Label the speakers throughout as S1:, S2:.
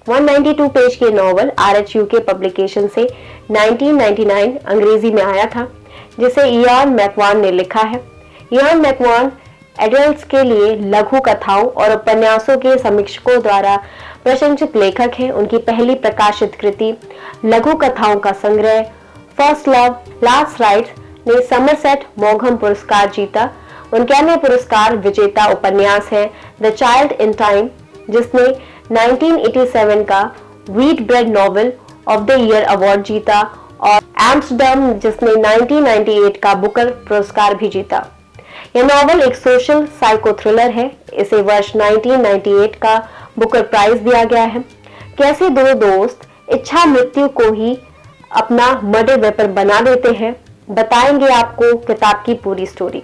S1: 192 page के novel RH UK publication से 1999 अंग्रेजी में आया था, जिसे इयान मैकवान ने लिखा है। इयान मैकवान एडल्ट्स के लिए लघु कथाओं और उपन्यासों के समीक्षकों द्वारा प्रशंसित लेखक हैं। उनकी पहली प्रकाशित कृति लघु कथाओं का संग्रह फर्स्ट लव लास्ट राइड्स ने समरसेट मॉघम पुरस्कार जीता। उनके अन्य पुरस्कार विजेता उपन्यास है द चाइल्ड इन टाइम, जिसने 1987 का wheat bread novel of the year award जीता, और एम्स्टर्डम, जिसने 1998 का बुकर पुरस्कार भी जीता। यह नॉवल एक सोशल साइको थ्रिलर है। इसे वर्ष 1998 का बुकर प्राइज दिया गया है। कैसे दो दोस्त इच्छा मृत्यु को ही अपना मर्डर वेपन बना देते हैं, बताएंगे आपको किताब की पूरी story.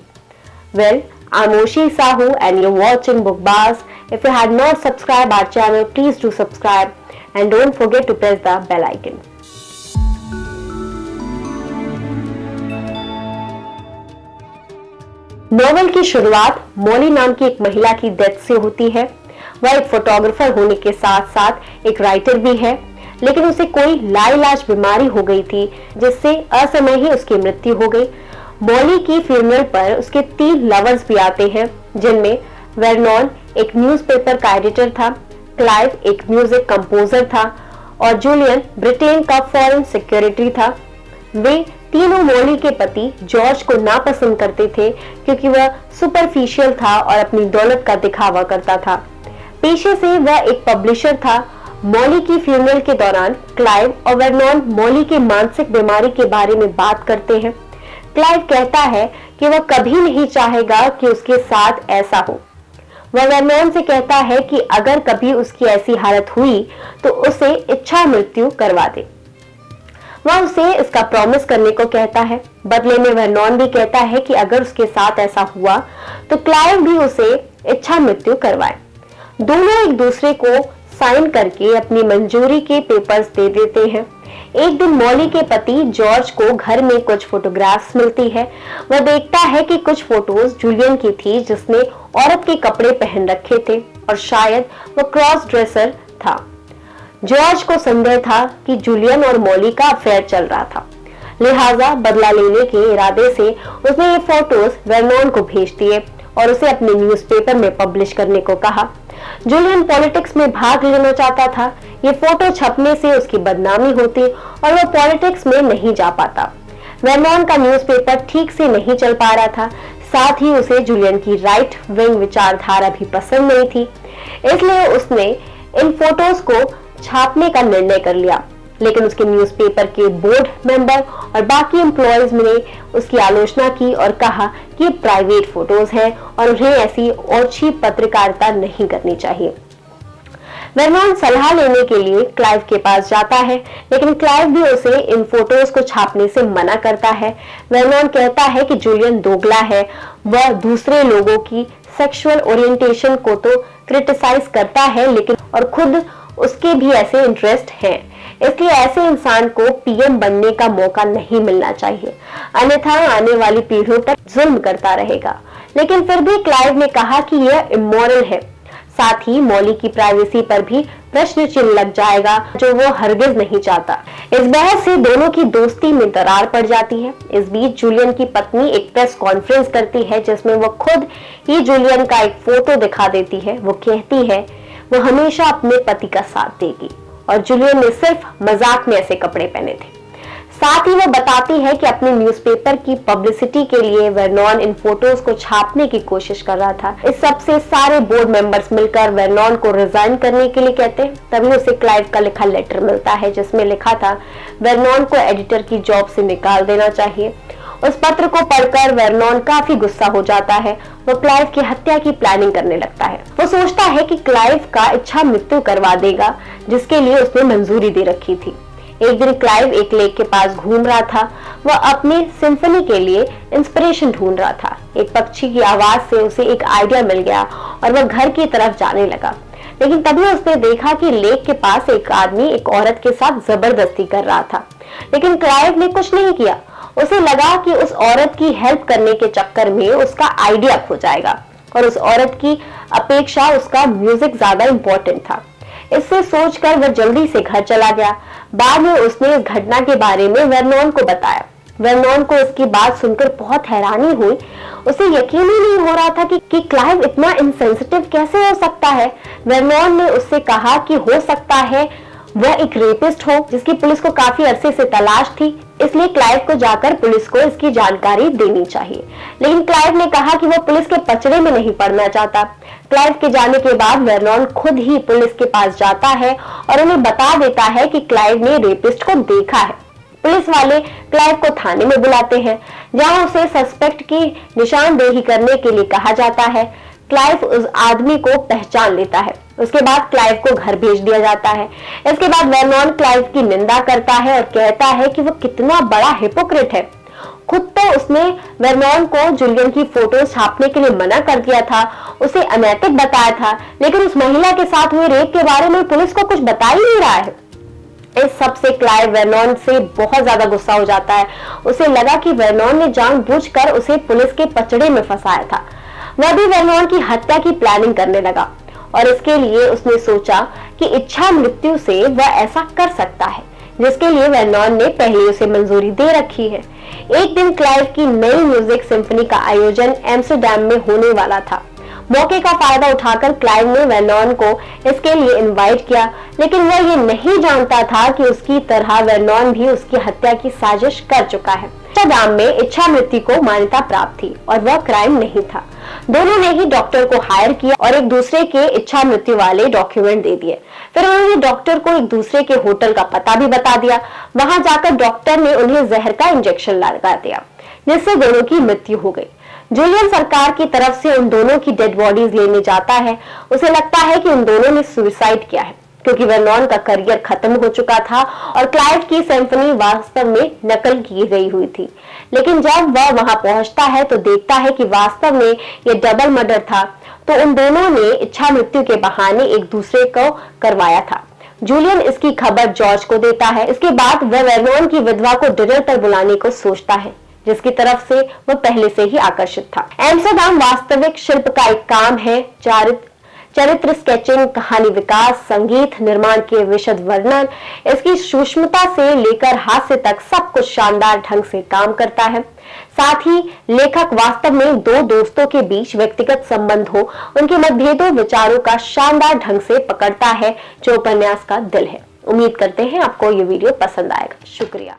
S1: Well, I'm Oshi Sahu and you're watching Bookbaz. If you had not subscribed our channel, please do subscribe and don't forget to press the bell icon. Novel की शुरुआत मॉली नाम की एक महिला की डेथ से होती है। वह एक फोटोग्राफर होने के साथ साथ एक राइटर भी है, लेकिन उसे कोई लाइलाज बीमारी हो गई थी, जिससे असमय ही उसकी मृत्यु हो गई। मॉली की फ्यूनरल पर उसके 3 लवर्स भी आते हैं, जिनमें वेरनॉन एक न्यूज़पेपर का एडिटर था, क्लाइव एक म्यूजिक कंपोजर था और जूलियन ब्रिटेन का फॉरेन सेक्रेटरी था। वे तीनों मॉली के पति जॉर्ज को नापसंद करते थे, क्योंकि वह सुपरफिशियल था और अपनी दौलत का दिखावा करता था। पेशे से वह एक पब्लिशर था। मॉली की फ्यूनरल के दौरान क्लाइव और वेरनॉन मॉली के मानसिक बीमारी के बारे में बात करते हैं। क्लाइव कहता है कि वह कभी नहीं चाहेगा कि उसके साथ ऐसा हो। वह वेरनॉन से कहता है कि अगर कभी उसकी ऐसी हालत हुई तो उसे इच्छा मृत्यु करवा दे। वह उसे इसका प्रॉमिस करने को कहता है। बदले में वेरनॉन भी कहता है कि अगर उसके साथ ऐसा हुआ तो क्लाइव भी उसे इच्छा मृत्यु करवाए। दोनों एक दूसरे को साइन करके अपनी मंजूरी के पेपर्स दे देते हैं। एक दिन मॉली के पति जॉर्ज को घर में कुछ फोटोग्राफ्स मिलती है। वह देखता है कि कुछ फोटोज जूलियन की थी, जिसने औरत के कपड़े पहन रखे थे और शायद वह क्रॉस ड्रेसर था। जॉर्ज को संदेह था कि जूलियन और मॉली का अफेयर चल रहा था, लिहाजा बदला लेने के इरादे से उसने ये फोटोज वेरनॉन को भेज दिए और उसे अपने न्यूज़पेपर में पब्लिश करने को कहा। जूलियन पॉलिटिक्स में भाग लेना चाहता था। ये फोटो छपने से उसकी बदनामी होती और वह पॉलिटिक्स में नहीं जा पाता। वेरनॉन का न्यूज़पेपर ठीक से नहीं चल पा रहा था, साथ ही उसे जूलियन की राइट विंग विचारधारा भी पसंद नहीं थी, इसलिए उसने इन फोटोज को छापने का निर्णय कर लिया। लेकिन उसके न्यूज़पेपर के बोर्ड मेंबर और बाकी एम्प्लॉयज ने उसकी आलोचना की और कहा कि ये प्राइवेट फोटोज हैं और उन्हें ऐसी ओछी पत्रकारिता नहीं करनी चाहिए। वेरनॉन सलाह लेने के लिए क्लाइव के पास जाता है, लेकिन क्लाइव भी उसे इन फोटोज को छापने से मना करता है। वेरनॉन कहता है कि जूलियन दोगला है, वह दूसरे लोगों की सेक्सुअल ओरिएंटेशन को तो क्रिटिसाइज करता है, लेकिन और खुद उसके भी ऐसे इंटरेस्ट हैं, इसलिए ऐसे इंसान को पीएम बनने का मौका नहीं मिलना चाहिए, अन्यथा आने वाली पीढ़ियों पर जुल्म करता रहेगा। लेकिन फिर भी क्लाइव ने कहा कि यह इमोरल है। साथ ही मॉली की प्राइवेसी पर भी प्रश्न चिन्ह लग जाएगा, जो वो हरगिज नहीं चाहता। इस बहस से दोनों की दोस्ती में दरार पड़ जाती है। इस बीच जूलियन की पत्नी एक प्रेस कॉन्फ्रेंस करती है, जिसमें वो खुद ही जूलियन का एक फोटो दिखा देती है। वो कहती है वो हमेशा अपने पति का साथ देगी और जूलियन ने सिर्फ मजाक में ऐसे कपड़े पहने थे। साथ ही वो बताती है कि अपने न्यूज़पेपर की पब्लिसिटी के लिए वेरनॉन इन फोटोज को छापने की कोशिश कर रहा था। इस सब से सारे बोर्ड मेंबर्स मिलकर वेरनॉन को रिजाइन करने के लिए कहते हैं। तभी उसे क्लाइव का लिखा लेटर मिलता है, जिसमें लिखा था वेरनॉन को एडिटर की जॉब से निकाल देना चाहिए। उस पत्र को पढ़कर वेरनॉन काफी गुस्सा हो जाता है। वो क्लाइव की हत्या की प्लानिंग करने लगता है। वो सोचता है कि क्लाइव का इच्छा मृत्यु करवा देगा, जिसके लिए उसने मंजूरी दे रखी थी। एक दिन क्लाइव एक लेक के पास घूम रहा था। वह अपनी सिम्फनी के लिए इंस्पिरेशन ढूंढ रहा था। एक पक्षी की आवाज से उसे एक आइडिया मिल गया और वह घर की तरफ जाने लगा। लेकिन तभी उसने देखा कि लेक के पास एक आदमी एक औरत के साथ जबरदस्ती कर रहा था। लेकिन क्लाइव ने कुछ नहीं किया। उसे लगा कि उस औरत की हेल्प करने के चक्कर में उसका आइडिया खो जाएगा और उस औरत की अपेक्षा उसका म्यूजिक ज्यादा इंपॉर्टेंट था। इससे सोचकर वह जल्दी से घर चला गया। बाद में उसने इस घटना के बारे में वर्नॉन को बताया। वर्नॉन को इसकी बात सुनकर बहुत हैरानी हुई। उसे यकीन ही नहीं हो रहा था कि क्लाइव इतना इनसेंसिटिव कैसे हो सकता है। वर्नॉन ने उससे कहा कि हो सकता है वह एक रेपिस्ट हो जिसकी पुलिस को काफी अरसे से तलाश थी, इसलिए क्लाइव को जाकर पुलिस को इसकी जानकारी देनी चाहिए। लेकिन क्लाइव ने कहा कि वह पुलिस के पचड़े में नहीं पड़ना चाहता। क्लाइव के जाने के बाद वर्नॉन खुद ही पुलिस के पास जाता है और उन्हें बता देता है कि क्लाइव ने रेपिस्ट को देखा है। पुलिस वाले क्लाइव को थाने में बुलाते हैं, जहां उसे सस्पेक्ट की निशानदेही करने के लिए कहा जाता है। क्लाइव उस आदमी को पहचान लेता है। उसके बाद क्लाइव को घर भेज दिया जाता है। इसके बाद वर्नॉन क्लाइव की निंदा करता है और कहता है कि वो कितना बड़ा हिपोक्रेट है। खुद तो उसने वर्नॉन को जूलियन की फोटो छापने के लिए मना कर दिया था, उसे अनैतिक बताया था, लेकिन उस महिला के साथ हुए रेप के बारे में पुलिस को कुछ बता ही नहीं रहा है। इस सब से क्लाइव वर्नॉन से बहुत ज्यादा गुस्सा हो जाता है। उसे लगा कि वर्नॉन ने जानबूझकर उसे पुलिस के पचड़े में फंसाया था। वह भी वर्नॉन की हत्या की प्लानिंग करने लगा और इसके लिए उसने सोचा कि इच्छा मृत्यु से वह ऐसा कर सकता है, जिसके लिए वर्नॉन ने पहले उसे मंजूरी दे रखी है। एक दिन क्लाइव की नई म्यूजिक सिम्फनी का आयोजन एम्स्टरडैम में होने वाला था। मौके का फायदा उठाकर क्लाइव ने वर्नॉन को इसके लिए इनवाइट किया, लेकिन वह ये नहीं जानता था कि उसकी तरह वर्नॉन भी उसकी हत्या की साजिश कर चुका है। एम्स्टरडैम में इच्छा मृत्यु को मान्यता प्राप्त थी और वह क्राइम नहीं था। दोनों ने ही डॉक्टर को हायर किया और एक दूसरे के इच्छा मृत्यु वाले डॉक्यूमेंट दे दिए। फिर उन्होंने डॉक्टर को एक दूसरे के होटल का पता भी बता दिया। वहां जाकर डॉक्टर ने उन्हें जहर का इंजेक्शन लगा दिया, जिससे दोनों की मृत्यु हो गई। जूलियन सरकार की तरफ से उन दोनों की डेड बॉडीज लेने जाता है। उसे लगता है कि उन दोनों ने सुसाइड किया है, क्योंकि वर्नॉन का करियर खत्म हो चुका था और क्लाइव की सिम्फनी वास्तव में नकल की गई हुई थी। लेकिन जब वह वहां पहुंचता है तो देखता है कि वास्तव में यह डबल मर्डर था। तो उन दोनों ने इच्छा मृत्यु के बहाने एक दूसरे को करवाया था। जूलियन इसकी खबर जॉर्ज को देता है। इसके बाद वह वर्नॉन की विधवा को डिनर पर बुलाने को सोचता है, जिसकी तरफ से वह पहले से ही आकर्षित था। एम्स्टरडैम वास्तविक शिल्प का एक काम है। चरित्र स्केचिंग, कहानी विकास, संगीत निर्माण के विशद वर्णन, इसकी सूक्ष्मता से लेकर हास्य तक सब कुछ शानदार ढंग से काम करता है। साथ ही लेखक वास्तव में दो दोस्तों के बीच व्यक्तिगत संबंध हो, उनके मतभेदों विचारों का शानदार ढंग से पकड़ता है, जो उपन्यास का दिल है। उम्मीद करते हैं आपको ये वीडियो पसंद आएगा। शुक्रिया।